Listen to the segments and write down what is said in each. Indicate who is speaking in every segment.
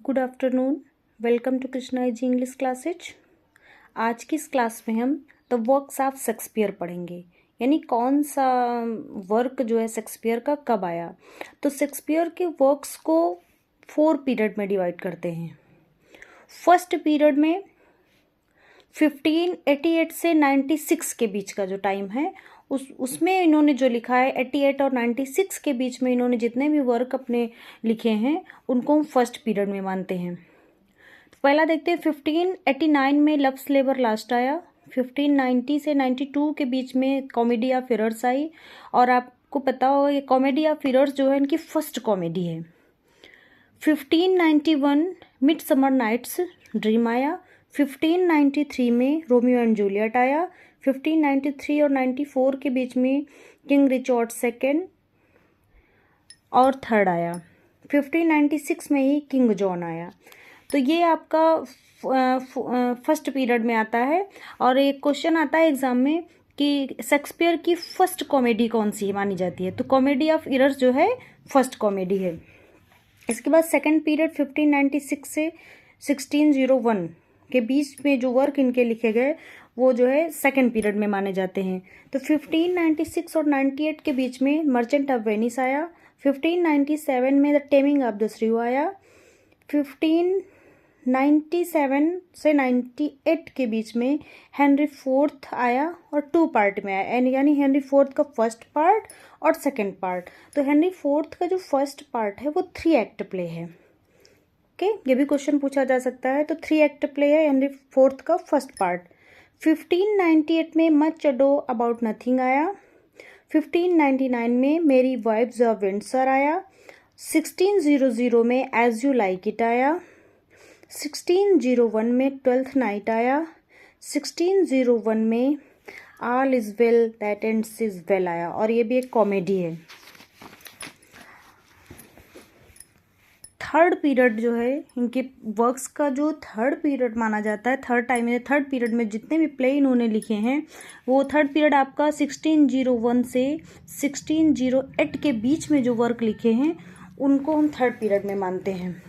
Speaker 1: Good afternoon. Welcome to Krishna ji English classes. आज की इस क्लास में हम द वर्क्स ऑफ शेक्सपियर पढ़ेंगे, यानी कौन सा वर्क जो है शेक्सपियर का कब आया। तो शेक्सपियर के वर्क्स को 4 पीरियड में डिवाइड करते हैं। फर्स्ट पीरियड में 1588 से 96 के बीच का जो टाइम है उसमें इन्होंने जो लिखा है 88 और 96 के बीच में इन्होंने जितने भी वर्क अपने लिखे हैं उनको हम फर्स्ट पीरियड में मानते हैं। तो पहला देखते हैं 1589 में लव स्लेवर लास्ट आया। 1590 से 92 के बीच में कॉमेडी ऑफ एरर्स आई, और आपको पता होगा ये कॉमेडी ऑफ एरर्स जो है इनकी फर्स्ट कॉमेडी है। 1591 मिडसमर नाइट्स ड्रीम आया। 1593 में रोमियो एंड जूलियट आया। 1593 और 94 के बीच में किंग रिचर्ड सेकेंड और थर्ड आया। 1596 में ही किंग जॉन आया। तो ये आपका फर्स्ट पीरियड में आता है। और एक क्वेश्चन आता है एग्जाम में कि शेक्सपियर की फर्स्ट कॉमेडी कौन सी मानी जाती है, तो कॉमेडी ऑफ एरर्स जो है फर्स्ट कॉमेडी है। इसके बाद सेकंड पीरियड 1596 से 1601 के बीच में जो वर्क इनके लिखे गए वो जो है सेकंड पीरियड में माने जाते हैं। तो 1596 और 98 के बीच में मर्चेंट ऑफ वेनिस आया। 1597 में द टेमिंग ऑफ द श्रीव आया। 1597 से 98 के बीच में हेनरी फोर्थ आया और 2 पार्ट में आया, यानी हेनरी फोर्थ का फर्स्ट पार्ट और सेकंड पार्ट। तो हेनरी फोर्थ का जो फर्स्ट पार्ट है वो 3 एक्ट प्ले है। ओके, ये भी क्वेश्चन पूछा जा सकता है। तो 3 एक्ट प्ले है हेनरी फोर्थ का फर्स्ट पार्ट। 1598 में मच अडो अबाउट नथिंग आया। 1599 में मेरी वाइफ्स ऑफ विंडसर आया। 1600 में एज यू लाइक इट आया। 1601 में ट्वेल्थ नाइट आया। 1601 में all is well that ends is well आया, और ये भी एक कॉमेडी है। थर्ड पीरियड जो है इनके वर्क्स का जो थर्ड पीरियड माना जाता है, थर्ड पीरियड में जितने भी प्ले इन्होंने लिखे हैं वो थर्ड पीरियड आपका 1601 से 1608 के बीच में जो वर्क लिखे हैं उनको हम थर्ड पीरियड में मानते हैं।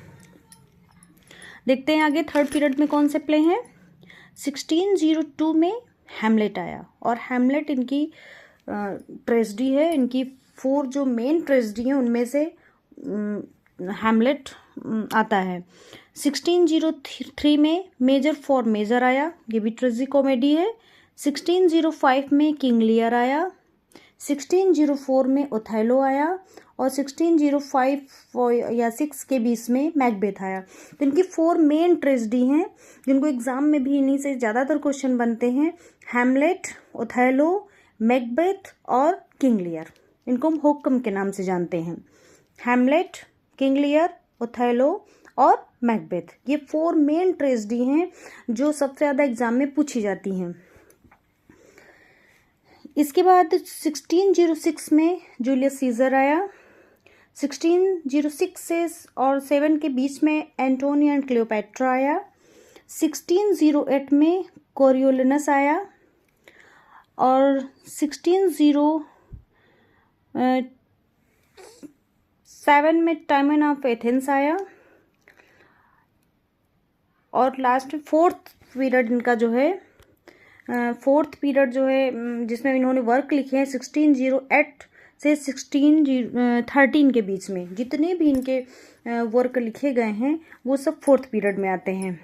Speaker 1: देखते हैं आगे थर्ड पीरियड में कौन से प्ले हैं। 1602 में हैमलेट आया, और हैमलेट इनकी ट्रेजेडी है। इनकी 4 जो मेन ट्रेजेडी हैं उनमें से हैमलेट आता है। 1603 में मेजर फॉर मेजर आया, ये भी ट्रेजी कॉमेडी है। 1605 में किंग लियर आया। 1604 में ओथेलो आया, और 1605 या 6 के बीच में मैकबेथ आया। तो इनकी 4 मेन ट्रेजेडी हैं जिनको एग्जाम में भी इन्हीं से ज़्यादातर क्वेश्चन बनते हैं। हैमलेट, ओथेलो, मैकबेथ और किंग लियर। इनको हम हुक्म के नाम से जानते हैं। हैमलेट, किंग लियर, ओथेलो और मैकबेथ, ये 4 मेन ट्रेजेडी हैं जो सबसे ज़्यादा एग्जाम में पूछी जाती हैं। इसके बाद 1606 में जूलियस सीजर आया। 1606 से और 7 के बीच में एंटोनी एंड क्लियोपैट्रा आया। 1608 में कोरियोलिनस आया, और 1607 में टाइमन ऑफ एथेंस आया। और लास्ट फोर्थ पीरियड इनका जो है जिसमें इन्होंने वर्क लिखे हैं 1608 से 1613 के बीच में जितने भी इनके वर्क लिखे गए हैं वो सब फोर्थ पीरियड में आते हैं।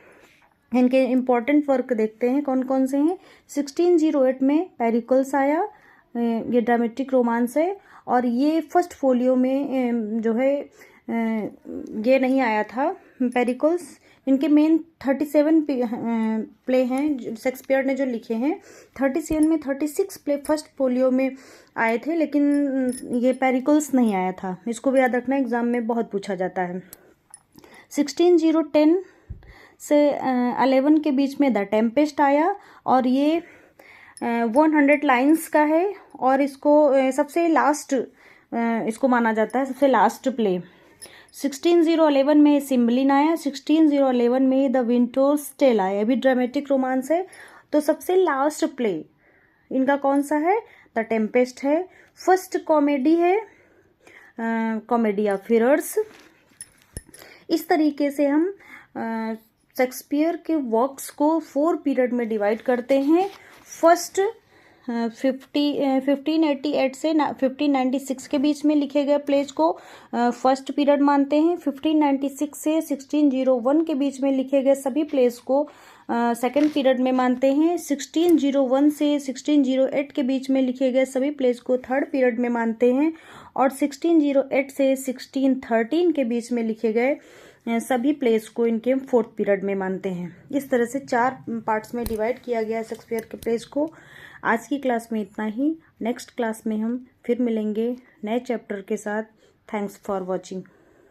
Speaker 1: इनके इम्पॉर्टेंट वर्क देखते हैं कौन कौन से हैं। 1608 में पेरिकल्स आया, ये ड्रामेटिक रोमांस है, और ये फर्स्ट फोलियो में जो है ये नहीं आया था पेरिकल्स। इनके मेन 37 प्ले हैं शेक्सपियर ने जो लिखे हैं। 37 में 36 प्ले फर्स्ट फोलियो में आए थे, लेकिन ये पेरिकल्स नहीं आया था। इसको भी याद रखना, एग्जाम में बहुत पूछा जाता है। 1610 से 11 के बीच में द टेम्पेस्ट आया, और ये 100 लाइन्स का है, और इसको सबसे लास्ट इसको माना जाता है, सबसे लास्ट प्ले। 1611 में सिम्बलिन आया। 1611 में द विंटर्स टेल आया, अभी ड्रामेटिक रोमांस है। तो सबसे लास्ट प्ले इनका कौन सा है, द टेम्पेस्ट है। फर्स्ट कॉमेडी है कॉमेडी ऑफ एरर्स। इस तरीके से हम शेक्सपियर के वर्क्स को 4 पीरियड में डिवाइड करते हैं। फर्स्ट 1588 से 1596 के बीच में लिखे गए प्लेज को फर्स्ट पीरियड मानते हैं। 1596 से 1601 के बीच में लिखे गए सभी प्लेज को सेकंड पीरियड में मानते हैं। 1601 से 1608 के बीच में लिखे गए सभी प्लेज को थर्ड पीरियड में मानते हैं और 1608 से 1613 के बीच में लिखे गए सभी प्लेस को इनके फोर्थ पीरियड में मानते हैं। इस तरह से 4 पार्ट्स में डिवाइड किया गया है शेक्सपियर के प्लेस को। आज की क्लास में इतना ही। नेक्स्ट क्लास में हम फिर मिलेंगे नए चैप्टर के साथ। Thanks for watching.